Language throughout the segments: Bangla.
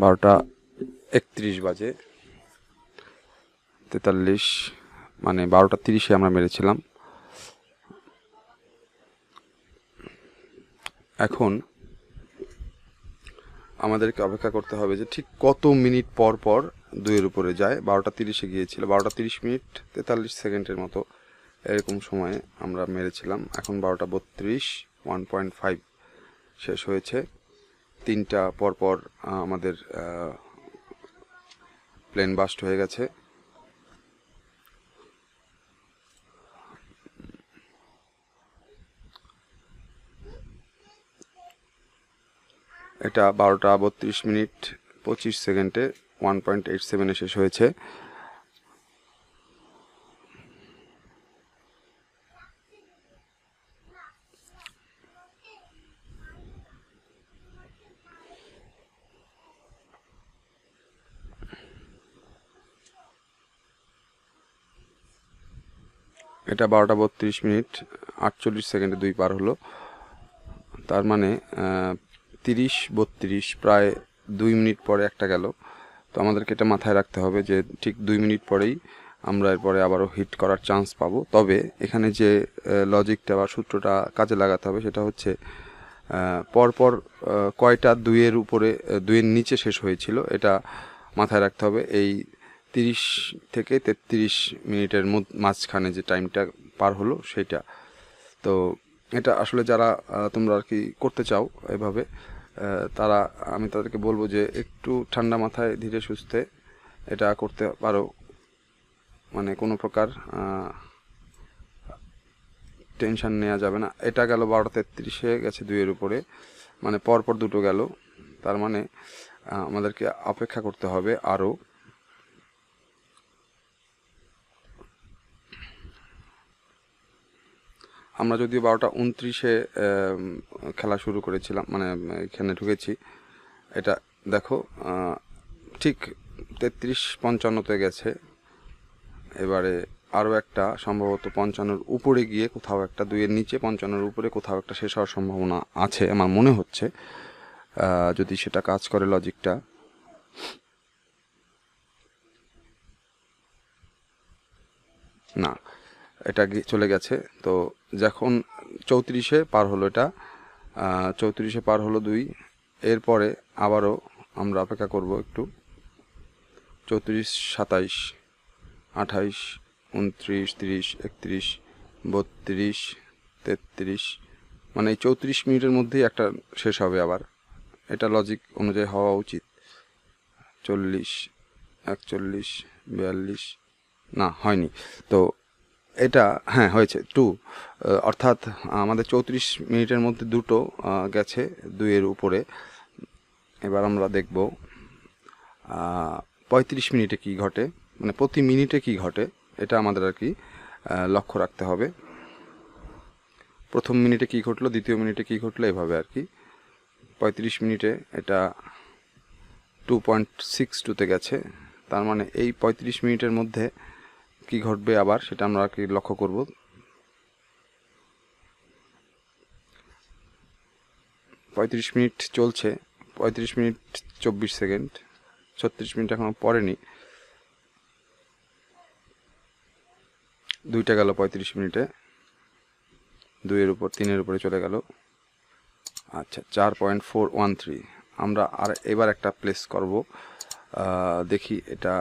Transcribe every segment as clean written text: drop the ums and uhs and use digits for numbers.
12:31 বাজে, 43 মানে 12:30 আমরা মেরেছিলাম। এখন আমাদেরকে অপেক্ষা করতে হবে যে ঠিক কত মিনিট পর পর 2-এর উপরে যায়। 12:30 গিয়েছিল, 12:30 43 সেকেন্ডের মতো এরকম সময়ে আমরা মেরেছিলাম। এখন 12:32, 1.5 শেষ হয়েছে। 3টা পর পর আমাদের প্লেন বাস্ট হয়ে গেছে। এটা 12:32:25 1.87 শেষ হয়েছে। এটা 12:32:48 2 পার হলো। তার মানে 30-32 প্রায় 2 মিনিট পরে একটা গেল। তো আমাদেরকে এটা মাথায় রাখতে হবে যে ঠিক 2 মিনিট পরেই আমরা এরপরে আবারও হিট করার চান্স পাবো। তবে এখানে যে লজিকটা বা সূত্রটা কাজে লাগাতে হবে সেটা হচ্ছে পরপর কয়টা 2-এর উপরে 2-এর নিচে শেষ হয়েছিল এটা মাথায় রাখতে হবে। এই 30 থেকে 33 মিনিটের মাঝখানে যে টাইমটা পার হলো সেইটা। তো এটা আসলে যারা তোমরা আর কি করতে চাও এভাবে, তারা আমি তাদেরকে বলবো যে একটু ঠান্ডা মাথায় ধীরে সুস্থে এটা করতে পারো। মানে কোনো প্রকার টেনশন নেওয়া যাবে না। এটা গেল 12:33 গেছে 2-এর উপরে, মানে পরপর দুটো গেল। তার মানে আমাদেরকে অপেক্ষা করতে হবে আরও। আমরা যদিও 12:29 খেলা শুরু করেছিলাম, মানে এখানে ঢুকেছি। এটা দেখো ঠিক 33-55 গেছে। এবারে আরও একটা সম্ভবত 55-র উপরে গিয়ে কোথাও একটা, 2-এর নিচে 55-র উপরে কোথাও একটা শেষ হওয়ার সম্ভাবনা আছে আমার মনে হচ্ছে, যদি সেটা কাজ করে লজিকটা। না, এটা চলে গেছে। তো যখন 34-এ পার হলো, এটা 34-এ পার হলো 2, এরপরে আবারও আমরা অপেক্ষা করব একটু। 34, 27, 28, 29, 30, 31, 32, 33, মানে এই 34 মিনিটের মধ্যেই একটা শেষ হবে আবার। এটা লজিক অনুযায়ী হওয়া উচিত। 40, 41, 42, না হয়নি। তো এটা হ্যাঁ হয়েছে 2, অর্থাৎ আমাদের 34 মিনিটের মধ্যে দুটো গেছে 2-এর উপরে। এবার আমরা দেখব 35 মিনিটে কি ঘটে, মানে প্রতি মিনিটে কি ঘটে এটা আমাদের আর কি লক্ষ্য রাখতে হবে। প্রথম মিনিটে কি ঘটলো, দ্বিতীয় মিনিটে কি ঘটলো, এভাবে আর কি। 35 মিনিটে এটা 2.62-তে গেছে। তার মানে এই 35 মিনিটের মধ্যে কি ঘটবে আবার সেটা আমরা আর কি লক্ষ্য করব। 35 মিনিট চলছে, 35 মিনিট 24 সেকেন্ড, 36 মিনিট এখনো পরেনি। 2টা গেল 35 মিনিটে, 2-এর উপর 3-এর উপরে চলে গেল। আচ্ছা, 4.413 আমরা আর এবার একটা প্লেস করব। দেখি, এটা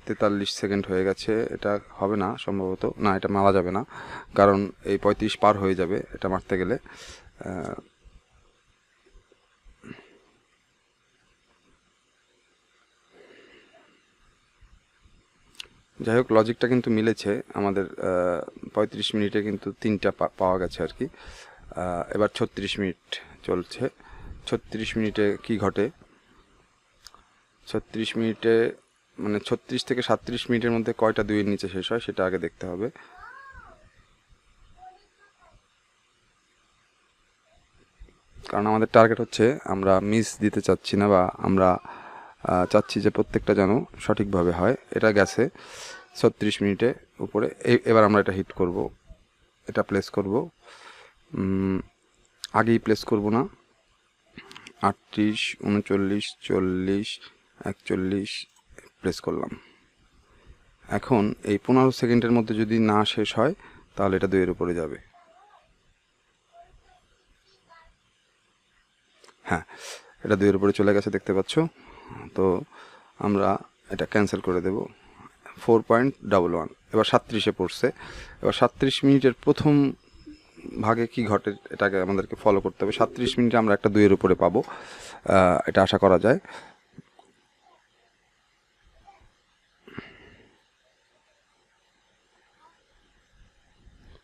43 সেকেন্ড হয়ে গেছে। এটা হবে না সম্ভবত, না এটা মারা যাবে না, কারণ এই 35 পার হয়ে যাবে এটা মারতে গেলে। যাই হোক, লজিকটা কিন্তু মিলেছে আমাদের। 35 মিনিটে কিন্তু 3টা পাওয়া গেছে আর কি। এবার 36 মিনিট চলছে। 36 মিনিটে কি ঘটে, 36 মিনিটে মানে 36 থেকে 37 মিনিটের মধ্যে কয়টা 2-এর নিচে শেষ হয় সেটা আগে দেখতে হবে। কারণ আমাদের টার্গেট হচ্ছে আমরা মিস দিতে চাচ্ছি না, বা আমরা চাচ্ছি যে প্রত্যেকটা যেন সঠিকভাবে হয়। এটা গেছে 36 মিনিটে উপরে। এবার আমরা এটা হিট করব, এটা প্লেস করব। আগেই প্লেস করব না, 38, 39, 40, 41 প্রেস করলাম। এখন এই 15 সেকেন্ডের মধ্যে যদি না শেষ হয় তাহলে এটা 2 এর উপরে যাবে। হ্যাঁ, এটা 2 এর উপরে চলে গেছে দেখতে পাচ্ছ। তো আমরা এটা ক্যান্সেল করে দেব। 4.11 এবার 37-এ পড়ছে। এবার 37 মিনিটের প্রথম ভাগে কি ঘটে এটাকে আমাদেরকে ফলো করতে হবে। 37 মিনিটে আমরা একটা 2 এর উপরে পাবো, এটা আশা করা যায়।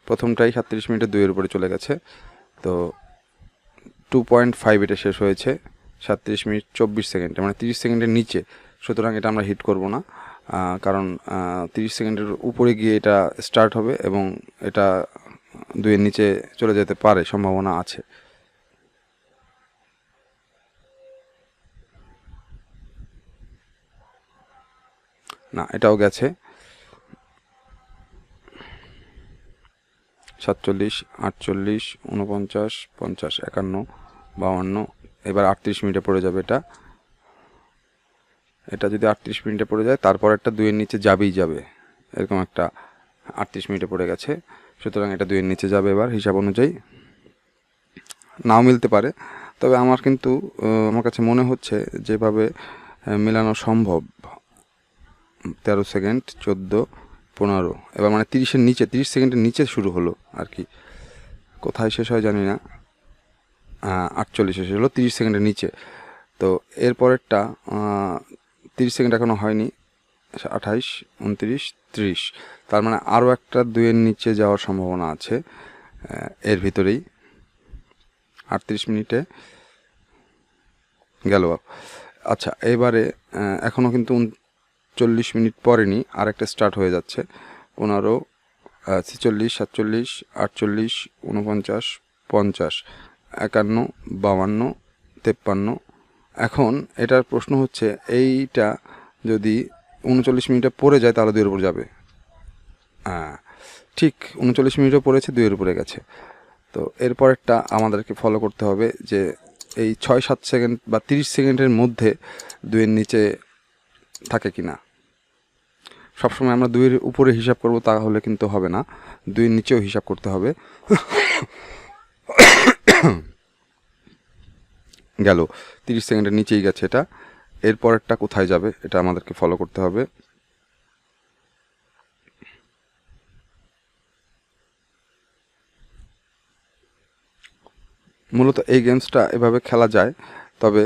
প্রথমটাই 37 মিনিটে 2 এর উপরে চলে গেছে। তো 2.5 এটা শেষ হয়েছে 37 মিনিট 24 সেকেন্ডে, মানে 30 সেকেন্ডের নিচে। সুতরাং এটা আমরা হিট করব না, কারণ 30 সেকেন্ডের উপরে গিয়ে এটা স্টার্ট হবে এবং এটা 2 এর নিচে চলে যেতে পারে, সম্ভাবনা আছে। না, এটাও গেছে। 47, 48, 49, 50, 51, 52। এবার 38 মিনিটে পড়ে যাবে এটা। এটা যদি 38 মিনিটে পড়ে যায় তারপর একটা 2 এর নিচে যাবেই যাবে, এরকম একটা 38 মিনিটে পড়ে গেছে। সুতরাং এটা 2 এর নিচে যাবে এবার হিসাব অনুযায়ী। নাও মিলতে পারে, তবে আমার কিন্তু আমার কাছে মনে হচ্ছে যেভাবে মেলানো সম্ভব। 13 সেকেন্ড, 14, 15, এবার মানে 30-এর নিচে, 30 সেকেন্ডের নিচে শুরু হলো আর কি। কোথায় শেষ হয় জানি না। 48 শেষ হলো 30 সেকেন্ডের নিচে। তো এরপরেরটা 30 সেকেন্ড এখনও হয়নি। 28, 29, 30, তার মানে আরও একটা 2 এর নিচে যাওয়ার সম্ভাবনা আছে এর ভিতরেই। 38 মিনিটে গেল। আচ্ছা, এবারে এখনও কিন্তু 39 মিনিট পরেনি, আরেকটা স্টার্ট হয়ে যাচ্ছে। 15, 46, 47, 48, 49, 50, 51, 52, 53। এখন এটার প্রশ্ন হচ্ছে এইটা যদি 39 মিনিটে পড়ে যায় তাহলে 2 এর উপর যাবে। ঠিক 39 মিনিটও পড়েছে, 2 এর উপরে গেছে। তো এরপরেরটা আমাদেরকে ফলো করতে হবে যে এই 6-7 সেকেন্ড বা 30 সেকেন্ডের মধ্যে 2 এর নিচে থাকে কিনা। সবসময় আমরা 2 এর উপরে হিসাব করব তাহলে কিন্তু হবে না, 2 এর নিচেও হিসাব করতে হবে। গেল 30 সেকেন্ডের নিচেই গেছে এটা। এরপরেরটা কোথায় যাবে এটা আমাদেরকে ফলো করতে হবে। মূলত এই গেমসটা এভাবে খেলা যায়, তবে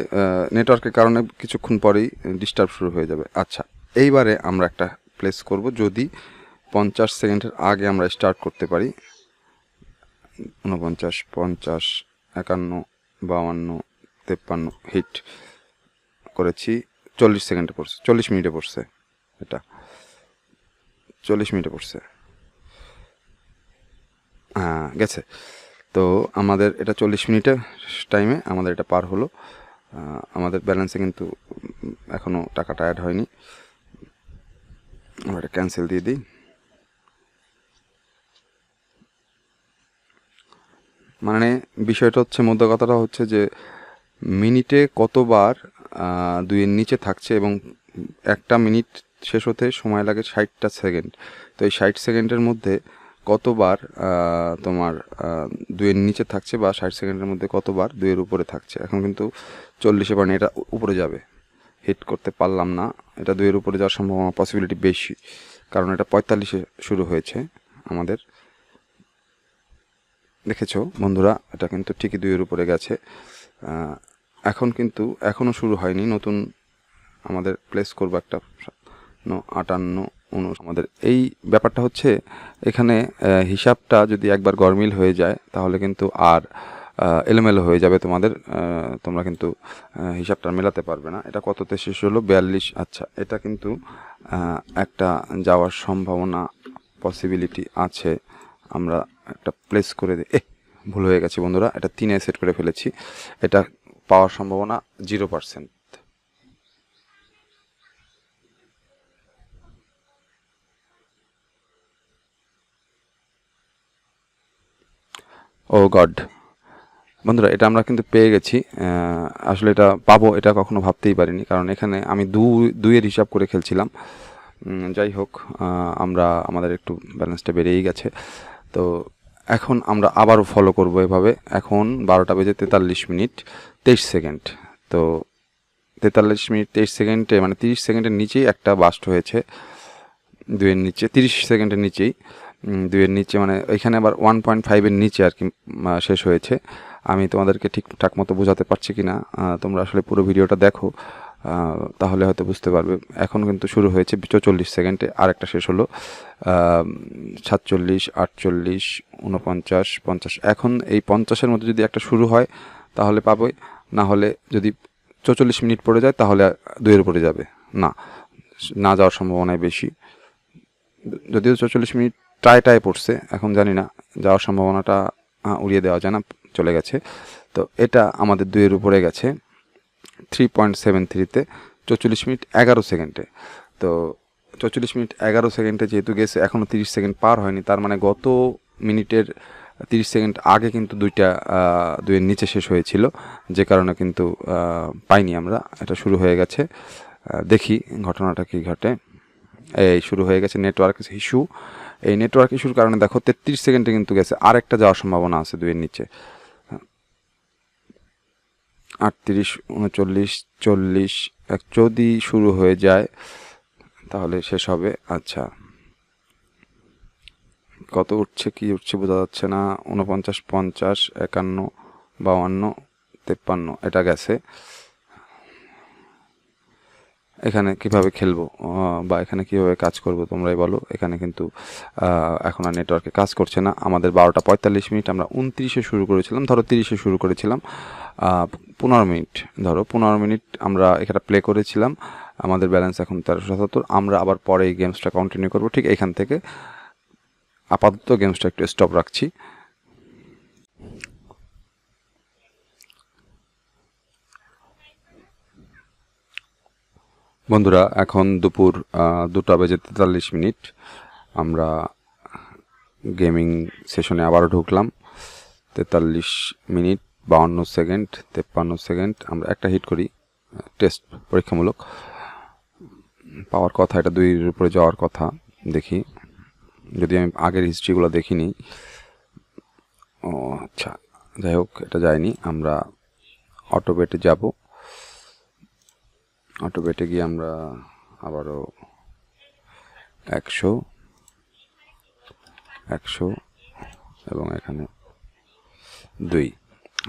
নেটওয়ার্কের কারণে কিছুক্ষণ পরেই ডিস্টার্ব শুরু হয়ে যাবে। আচ্ছা, এইবারে আমরা একটা প্লেস করব যদি 50 সেকেন্ডের আগে আমরা স্টার্ট করতে পারি। 49, 50, 51, 52, 53 হিট করেছি। 40 সেকেন্ডে পড়ছে, 40 মিনিটে পড়ছে এটা। 40 মিনিটে পড়ছে, হ্যাঁ গেছে। তো আমাদের এটা 40 মিনিটের টাইমে আমাদের এটা পার হলো। আমাদের ব্যালেন্সে কিন্তু এখনও টাকাটা অ্যাড হয়নি। আমরা এটা ক্যান্সেল দিয়ে দিই। মানে বিষয়টা হচ্ছে, মধ্য কথাটা হচ্ছে যে মিনিটে কতবার 2 এর নিচে থাকছে এবং একটা মিনিট শেষ হতে সময় লাগে 60টা সেকেন্ড। তো এই 60 সেকেন্ডের মধ্যে কতবার তোমার 2 এর নিচে থাকছে বা 60 সেকেন্ডের মধ্যে কতবার 2 এর উপরে থাকছে। এখন কিন্তু 40-এ পারেনি, এটা উপরে যাবে। হিট করতে পারলাম না, এটা 2 এর উপরে যাওয়ার সম্ভাবনা পসিবিলিটি বেশি, কারণ এটা 45-এ শুরু হয়েছে আমাদের। দেখেছো বন্ধুরা, এটা কিন্তু ঠিকই 2 এর উপরে গেছে। এখন কিন্তু এখনও শুরু হয়নি, নতুন আমাদের প্লেস করবো একটা 58, 59। আমাদের এই ব্যাপারটা হচ্ছে এখানে হিসাবটা যদি একবার গরমিল হয়ে যায় তাহলে কিন্তু আর এলোমেলো হয়ে যাবে তোমাদের, তোমরা কিন্তু হিসাবটা মেলাতে পারবে না। এটা কততে শেষ হলো? 42। আচ্ছা, এটা কিন্তু একটা যাওয়ার সম্ভাবনা পসিবিলিটি আছে। আমরা একটা প্লেস করে দিই। ভুল হয়ে গেছে বন্ধুরা, এটা 3-এ সেট করে ফেলেছি। এটা পাওয়ার সম্ভাবনা 0%। ও গড, বন্ধুরা এটা আমরা কিন্তু পেয়ে গেছি। আসলে এটা পাবো এটা কখনো ভাবতেই পারিনি, কারণ এখানে আমি দুইয়ের হিসাব করে খেলছিলাম। যাই হোক, আমরা আমাদের একটু ব্যালেন্সটা বেড়েই গেছে। তো এখন আমরা আবারও ফলো করব এভাবে। এখন 12টা বেজে 43 মিনিট 23 সেকেন্ড। তো 43 মিনিট 23 সেকেন্ডে মানে 30 সেকেন্ডের নিচেই একটা বাস্ট হয়েছে, দুইয়ের নিচে 30 সেকেন্ডের নিচেই, দুইয়ের নিচে মানে এখানে আবার 1.5-এর নিচে আর কি শেষ হয়েছে। আমি তোমাদেরকে ঠিকঠাক মতো বোঝাতে পারছি কি না, তোমরা আসলে পুরো ভিডিওটা দেখো, তাহলে হয়তো বুঝতে পারবে। এখন কিন্তু শুরু হয়েছে 44 সেকেন্ডে, আর একটা শেষ হলো 47, 48, 49, 50। এখন এই 50-এর মধ্যে যদি একটা শুরু হয় তাহলে পাবে, না হলে যদি 44 মিনিট পড়ে যায় তাহলে দুইয়ের উপরে যাবে। না যাওয়ার সম্ভাবনাই বেশি, যদিও 44 মিনিট টায় পড়ছে, এখন জানি না, যাওয়ার সম্ভাবনাটা উড়িয়ে দেওয়া যায় না, চলে গেছে। তো এটা আমাদের দুইয়ের উপরে গেছে 3.73-তে 44 মিনিট 11 সেকেন্ডে। তো 44 মিনিট 11 সেকেন্ডে যেহেতু গেছে, এখনও 30 সেকেন্ড পার হয়নি, তার মানে গত মিনিটের 30 সেকেন্ড আগে কিন্তু দুইয়ের নিচে শেষ হয়েছিল, যে কারণে কিন্তু পাইনি আমরা। এটা শুরু হয়ে গেছে, দেখি ঘটনাটা কি ঘটে। এই শুরু হয়ে গেছে নেটওয়ার্ক ইস্যু। এই নেটওয়ার্ক ইস্যুর কারণে দেখো 33 সেকেন্ডে কিন্তু গেছে, আরেকটা যাওয়ার সম্ভাবনা আছে দুইয়ের নিচে। 38, 39, 40 যদি শুরু হয়ে যায় তাহলে শেষ হবে। আচ্ছা, কত উঠছে কি উঠছে বোঝা যাচ্ছে না। 49, 50, 51, 52, 53 এটা গেছে। এখানে কিভাবে খেলবো বা এখানে কিভাবে কাজ করব তোমরাই বলো। এখানে কিন্তু এখন আর নেটওয়ার্কে কাজ করছে না। আমাদের 12টা 45 মিনিট, আমরা 29-এ শুরু করেছিলাম, ধরো 30-এ শুরু করেছিলাম, 15 মিনিট, ধরো 15 মিনিট আমরা এখানে প্লে করেছিলাম। আমাদের ব্যালেন্স এখন 1377। আমরা আবার পরে এই গেমসটা কন্টিনিউ করব ঠিক এখান থেকে। আপাতত গেমসটা একটু স্টপ রাখছি। বন্ধুরা এখন দুপুর 2টা বেজে 43 মিনিট, আমরা গেমিং সেশনে আবারও ঢুকলাম। 43 মিনিট 52 সেকেন্ড 53 সেকেন্ড, আমরা একটা হিট করি, টেস্ট পরীক্ষামূলক পাওয়ার কথা, এটা 2-এর উপরে যাওয়ার কথা। দেখি, যদি আমি আগের হিস্ট্রিগুলো দেখিনি। ও আচ্ছা, যাই হোক, এটা যায়নি। আমরা অটোবেটে যাব, অটোবেটে গিয়ে আমরা আবারও 100 এবং এখানে 2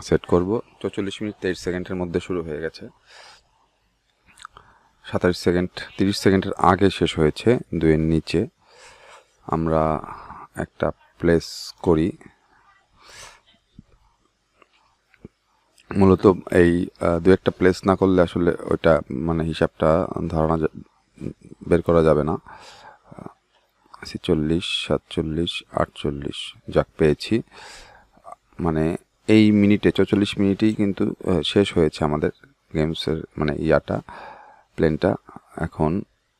সেট করব। 44 মিনিট 23 সেকেন্ডের মধ্যে শুরু হয়ে গেছে। 27 সেকেন্ড 30 সেকেন্ডের আগে শেষ হয়েছে দুইয়ের নিচে। আমরা একটা প্লেস করি, মূলত এই দু একটা প্লেস না করলে আসলে ওইটা মানে হিসাবটা ধারণা বের করা যাবে না। 46, 47, 48 যাক পেয়েছি। মানে এই মিনিটে 44 মিনিটেই কিন্তু শেষ হয়েছে আমাদের গেমসের মানে প্লেনটা। এখন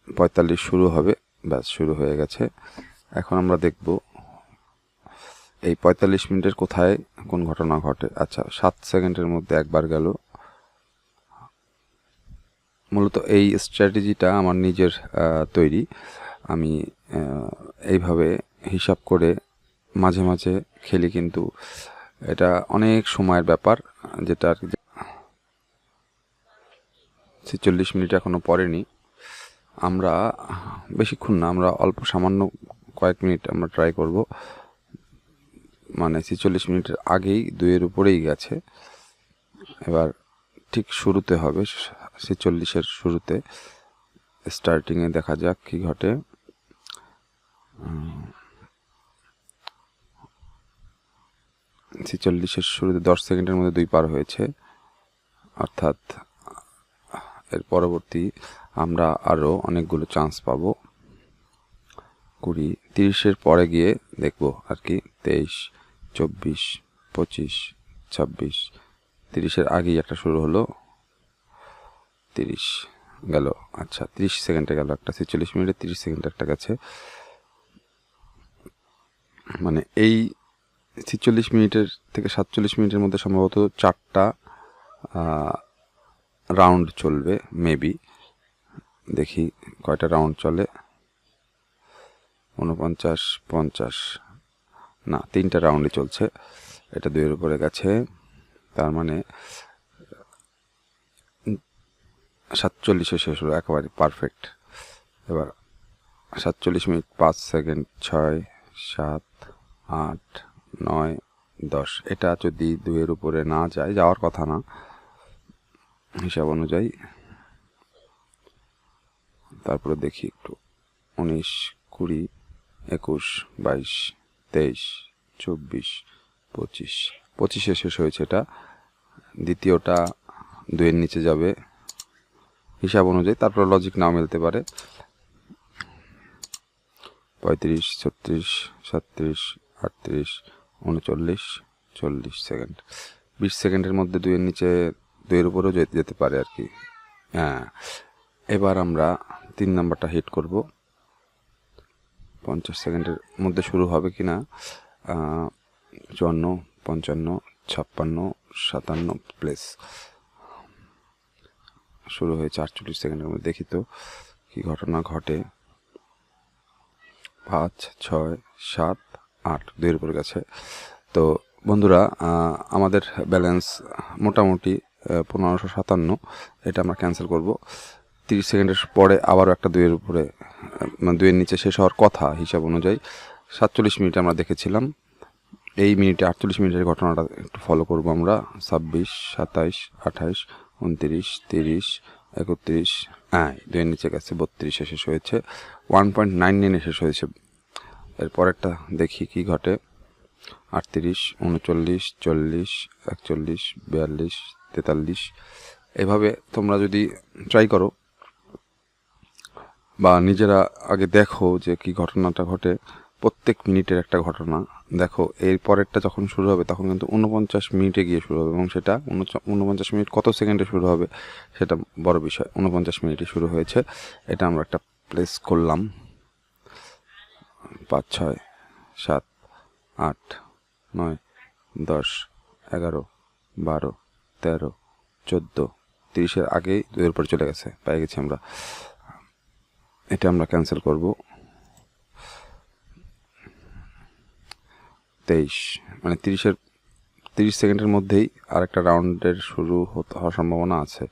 45 শুরু হবে, ব্যাস শুরু হয়ে গেছে। এখন আমরা দেখব এই 45 মিনিটের কোথায় কোন ঘটনা ঘটে। আচ্ছা, 7 সেকেন্ডের মধ্যে একবার গেল। মূলত এই স্ট্র্যাটেজিটা আমার নিজের তৈরি। আমি এইভাবে হিসাব করে মাঝে মাঝে খেলি, কিন্তু এটা অনেক সময়ের ব্যাপার, যেটা আর কি। 46 মিনিট এখনও পরেনি, আমরা বেশিক্ষণ না, আমরা অল্প সামান্য কয়েক মিনিট আমরা ট্রাই করব। মানে 46 মিনিটের আগেই 2-এর উপরেই গেছে। এবার ঠিক শুরুতে হবে, 46-এর শুরুতে স্টার্টিংয়ে দেখা যাক কি ঘটে। 46-এর শুরুতে 10 সেকেন্ডের মধ্যে 2 পার হয়েছে, অর্থাৎ এর পরবর্তী আমরা আরও অনেকগুলো চান্স পাবো। 20, 30-এর পরে গিয়ে দেখব আর কি। 23, 24, 25, 26, 30-এর আগেই একটা শুরু হলো। 30 গেল, আচ্ছা 30 সেকেন্ডে গেল একটা, 46 মিনিটে 30 সেকেন্ডে একটা গেছে। মানে এই 46 মিনিটের থেকে 47 মিনিটের মধ্যে সম্ভবত 4টা রাউন্ড চলবে মেবি। দেখি কয়টা রাউন্ড চলে। 49, 50, না 3টা রাউন্ডই চলছে। এটা 2-এর উপরে গেছে, তার মানে 47-এ শেষ হলো, একেবারে পারফেক্ট। এবার 47 মিনিট 5 সেকেন্ড, 6, 7, 8, 9, 10। এটা যদি 2-এর উপরে না যায়, যাওয়ার কথা না হিসাব অনুযায়ী। তারপরে দেখি একটু 19, 20, 21, 22, 23, 24, 25। 25-এ শেষ হয়েছে এটা। দ্বিতীয়টা 2-এর নিচে যাবে হিসাব অনুযায়ী, তারপর লজিক নাও মিলতে পারে। 35, 36, 37, 38, 39, 40 সেকেন্ড। 20 সেকেন্ডের মধ্যে 2-এর নিচে, 2-এর উপরেও যেতে পারে আর কি। হ্যাঁ, এবার আমরা 3 নাম্বারটা হিট করব। 50 সেকেন্ডের মধ্যে শুরু হবে কি না। 54, 55, 56, 57 প্লেস শুরু হয়েছে 48 সেকেন্ডের মধ্যে। দেখি তো কি ঘটনা ঘটে। 5, 6, 7, 8, 2-এর উপরে গেছে। তো বন্ধুরা, আমাদের ব্যালেন্স মোটামুটি 1557। এটা আমরা ক্যান্সেল করব। 30 সেকেন্ডের পরে আবারও একটা 2-এর উপরে, 2-এর নিচে শেষ হওয়ার কথা হিসাব অনুযায়ী। 47 মিনিট আমরা দেখেছিলাম। এই মিনিটে 48 মিনিটের ঘটনাটা একটু ফলো করব আমরা। 26, 27, 28, 29, 30, 31, 2-এর নিচে গেছে। 32-এ শেষ হয়েছে। 1.99-এ শেষ হয়েছে। এরপরেরটা দেখি কি ঘটে। 38, 39, 40, 41, 42, 43। এভাবে তোমরা যদি ট্রাই করো বা নিজেরা আগে দেখো যে কি ঘটনাটা ঘটে, প্রত্যেক মিনিটের একটা ঘটনা দেখো। এর পরেরটা যখন শুরু হবে তখন কিন্তু 49 মিনিটে গিয়ে শুরু হবে, এবং সেটা 49 মিনিট কত সেকেন্ডে শুরু হবে সেটা বড় বিষয়। 49 মিনিটে শুরু হয়েছে। এটা আমরা একটা প্লেস করলাম। 5, 6, 7, 8, 9, 10, 11, 12, 13, 14, 30-এর আগেই 2-এর উপর চলে গেছে, পেয়ে গেছি আমরা। এটা আমরা ক্যান্সেল করব। 23, মানে 30 সেকেন্ডের মধ্যেই আরেকটা রাউন্ডের শুরু হওয়ার সম্ভাবনা আছে।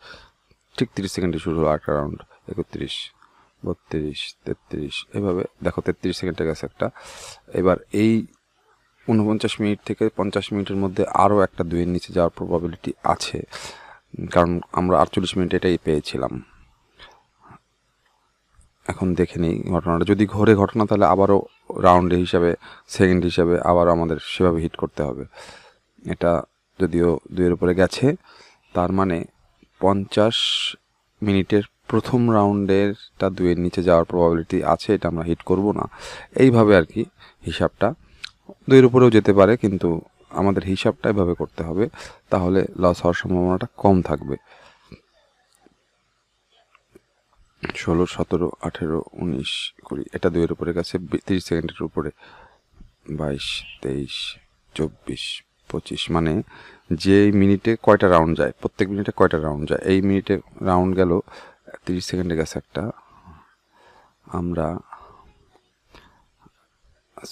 ঠিক 30 সেকেন্ডে শুরু হলো আরেকটা রাউন্ড। 31, 32, 33, এভাবে দেখো 33 সেকেন্ডে গেছে একটা। এবার এই 49 মিনিট থেকে 50 মিনিটের মধ্যে আরও একটা 2-এর নিচে যাওয়ার প্রবাবিলিটি আছে, কারণ আমরা 48 মিনিট এটাই পেয়েছিলাম। এখন দেখে নিই ঘটনাটা যদি ঘোরে ঘটনা, তাহলে আবারও রাউন্ড হিসাবে, সেকেন্ড হিসাবে আবারও আমাদের সেভাবে হিট করতে হবে। এটা যদিও 2-এর উপরে গেছে, তার মানে 50 মিনিটের প্রথম রাউন্ডেরটা 2-এর নিচে যাওয়ার প্রবাবিলিটি আছে। এটা আমরা হিট করব না। এইভাবে আর কি হিসাবটা। 2-এর উপরেও যেতে পারে, কিন্তু আমাদের হিসাবটা এভাবে করতে হবে, তাহলে লস হওয়ার সম্ভাবনাটা কম থাকবে। 16, 17, 18, 19, 20, এটা 2-এর উপরে গেছে 30 সেকেন্ডের উপরে। 22, 23, 24, 25, মানে যে মিনিটে কয়টা রাউন্ড যায়, প্রত্যেক মিনিটে কয়টা রাউন্ড যায়। এই মিনিটে রাউন্ড গেল 30 সেকেন্ডে গেছে একটা। আমরা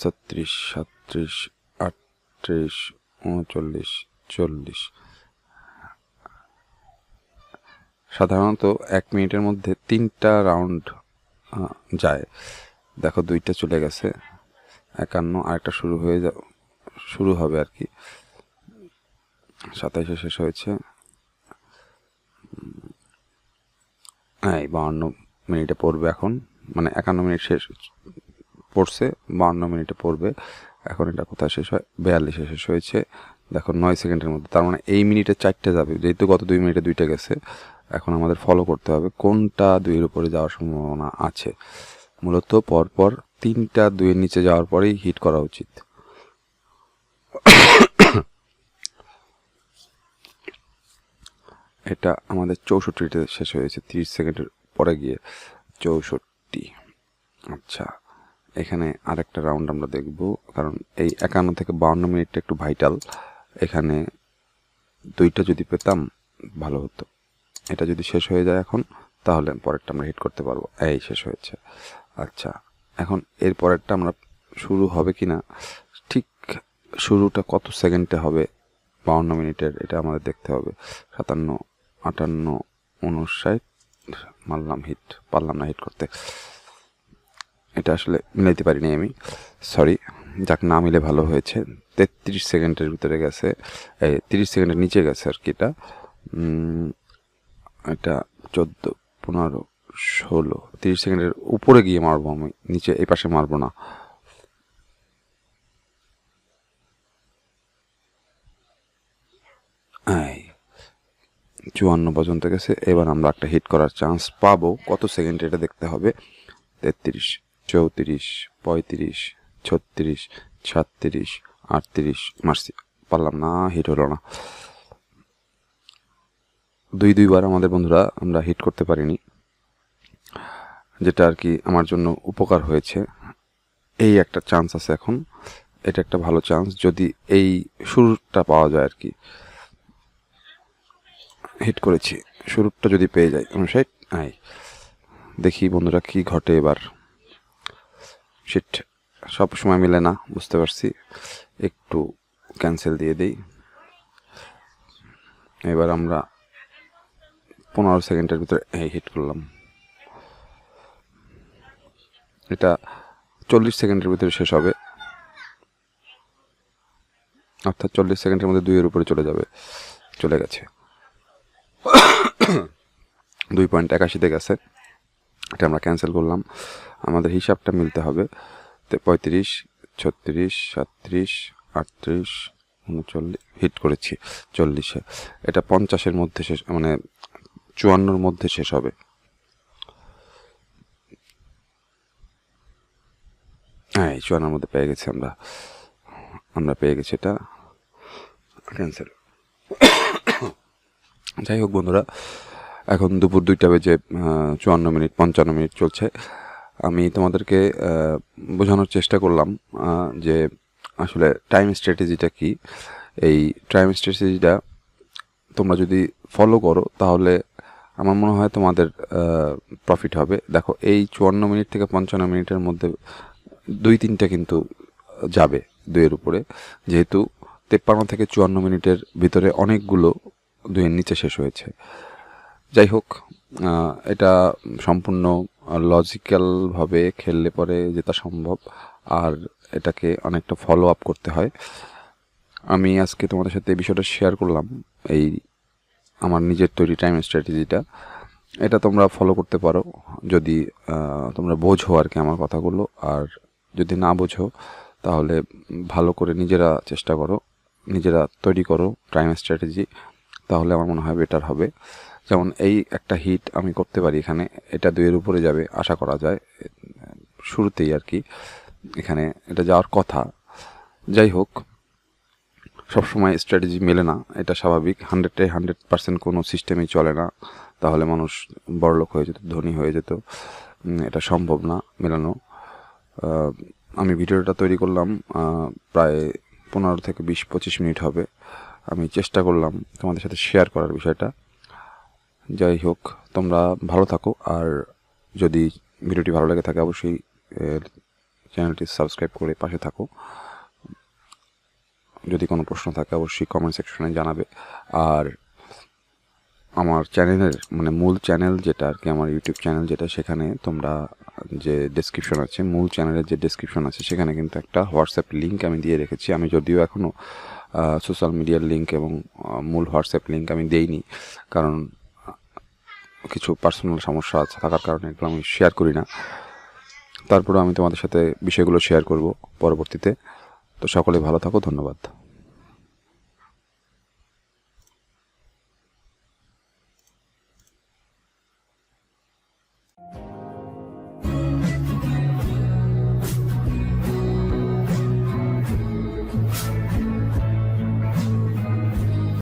36, 37, 38, 39, 40। সাধারণত 1 মিনিটের মধ্যে 3টা রাউন্ড যায়। দেখো 2টা চলে গেছে। 51, আরেকটা শুরু হবে আর কি। 27-এ শেষ হয়েছে। 52 মিনিটে পড়বে এখন, মানে 51 মিনিট শেষ পড়ছে, 52 মিনিটে পড়বে এখন। এটা কোথায় শেষ হয়? 42-এ শেষ হয়েছে। দেখো 9 সেকেন্ডের মধ্যে, তার মানে এই মিনিটে 4টে যাবে, যেহেতু গত 2 মিনিটে 2টা গেছে। এখন আমাদের ফলো করতে হবে কোনটা 2-এর উপরে যাওয়ার সম্ভাবনা আছে। মূলত পরপর 3টা 2-এর নিচে যাওয়ার পরেই হিট করা উচিত। এটা আমাদের 64-তে শেষ হয়েছে, 30 সেকেন্ডের পরে গিয়ে 64। আচ্ছা, এখানে আরেকটা রাউন্ড আমরা দেখব, কারণ এই 51 থেকে 52 মিনিটটা একটু ভাইটাল। এখানে 2টা যদি পেতাম ভালো হতো। এটা যদি শেষ হয়ে যায় এখন, তাহলে পরেরটা আমরা হিট করতে পারবো। এই শেষ হয়েছে। আচ্ছা, এখন এর পরেরটা আমরা শুরু হবে কিনা, ঠিক শুরুটা কত সেকেন্ডে হবে 52 মিনিটের, এটা আমাদের দেখতে হবে। 57, 58, 59 মারলাম, হিট পারলাম না হিট করতে। এটা আসলে মিলাইতে পারিনি আমি, সরি। যাক, না মিলে ভালো হয়েছে। 33 সেকেন্ডের ভিতরে গেছে, 30 সেকেন্ডের নিচে গেছে আর কি। এটা 14, 15, 16, 30 সেকেন্ডের উপরে গিয়ে মারবো আমি, নিচে এই পাশে মারবো না। এই 54 পর্যন্ত গেছে। এবার আমরা একটা হিট করার চান্স পাবো। কত সেকেন্ড এটা দেখতে হবে। 33, 34, 35, 36, 37, 38 মারছি, পারলাম না, হিট হলো না। দুইবার আমাদের বন্ধুরা আমরা হিট করতে পারিনি, যেটা আর কি আমার জন্য উপকার হয়েছে। এই একটা চান্স আছে এখন, এটা একটা ভালো চান্স, যদি এই শুরুটা পাওয়া যায় আর কি। হিট করেছি, শুরুটা যদি পেয়ে যাই 59। দেখি বন্ধুরা কি ঘটে এবার। শিট, সব সময় মিলে না, বুঝতে পারছি, একটু ক্যান্সেল দিয়ে দিই। এবার আমরা 15 সেকেন্ডের ভিতরে হিট করলাম। এটা 40 সেকেন্ডের ভিতরে শেষ হবে, অর্থাৎ 40 সেকেন্ডের মধ্যে 2-এর উপরে চলে গেছে। 2.81 গেছে, এটা আমরা ক্যান্সেল করলাম। আমাদের হিসাবটা মিলতে হবে। 35, 36, 37, 38, 39 হিট করেছি 40-এ। এটা 50-এর মধ্যে শেষ, মানে 54-র মধ্যে শেষ হবে। হ্যাঁ, 54-র মধ্যে পেয়ে গেছি আমরা পেয়ে গেছি। এটা ক্যান্সেল। যাই হোক বন্ধুরা, এখন দুপুর 2টা বেজে 54 মিনিট 55 মিনিট চলছে। আমি তোমাদেরকে বোঝানোর চেষ্টা করলাম যে আসলে টাইম স্ট্র্যাটেজিটা কি। এই টাইম স্ট্র্যাটেজিটা তোমরা যদি ফলো করো তাহলে আমার মনে হয় তোমাদের প্রফিট হবে। দেখো, এই 54 মিনিট থেকে 55 মিনিটের মধ্যে 2-3টা কিন্তু যাবে 2-এর উপরে, যেহেতু 53 থেকে 54 মিনিটের ভিতরে অনেকগুলো 2-এর নিচে শেষ হয়েছে। যাই হোক, এটা সম্পূর্ণ লজিক্যালভাবে খেললে পরে জেতা সম্ভব, আর এটাকে অনেকটা ফলো আপ করতে হয়। আমি আজকে তোমাদের সাথে এই বিষয়টা শেয়ার করলাম, এই আমার নিজের তৈরি টাইম স্ট্র্যাটেজিটা। এটা তোমরা ফলো করতে পারো যদি তোমরা বোঝো আর কি আমার কথাগুলো। আর যদি না বোঝো তাহলে ভালো করে নিজেরা চেষ্টা করো, নিজেরা তৈরি করো টাইম স্ট্র্যাটেজি, তাহলে আমার মনে হয় বেটার হবে। যেমন এই একটা হিট আমি করতে পারি এখানে, এটা 2-এর উপরে যাবে আশা করা যায় শুরুতেই আর কি। এখানে এটা যাওয়ার কথা। যাই হোক, সবসময় স্ট্র্যাটেজি মেলে না, এটা স্বাভাবিক। 100% কোনো সিস্টেমই চলে না, তাহলে মানুষ বড়লোক হয়ে যেত, ধনী হয়ে যেত। এটা সম্ভব না মেলানো। আমি ভিডিওটা তৈরি করলাম প্রায় 15 থেকে 20-25 মিনিট হবে। আমি চেষ্টা করলাম তোমাদের সাথে শেয়ার করার বিষয়টা। যাই হোক, তোমরা ভালো থাকো, আর যদি ভিডিওটি ভালো লেগে থাকে অবশ্যই চ্যানেলটি সাবস্ক্রাইব করে পাশে থাকো। যদি কোনো প্রশ্ন থাকে অবশ্যই কমেন্ট সেকশনে জানাবে। আর আমার চ্যানেলের মানে মূল চ্যানেল যেটা আর কি, আমার ইউটিউব চ্যানেল যেটা, সেখানে তোমরা যে ডেসক্রিপশন আছে, মূল চ্যানেলের যে ডেসক্রিপশন আছে, সেখানে কিন্তু একটা হোয়াটসঅ্যাপ লিঙ্ক আমি দিয়ে রেখেছি। আমি যদিও এখনও সোশ্যাল মিডিয়ার লিঙ্ক এবং মূল হোয়াটসঅ্যাপ লিঙ্ক আমি দেইনি, কারণ কিছু পার্সোনাল সমস্যা আছে থাকার কারণে এগুলো আমি শেয়ার করি না। তারপরে আমি তোমাদের সাথে বিষয়গুলো শেয়ার করব পরবর্তীতে। তো সকলে ভালো থাকো, ধন্যবাদ।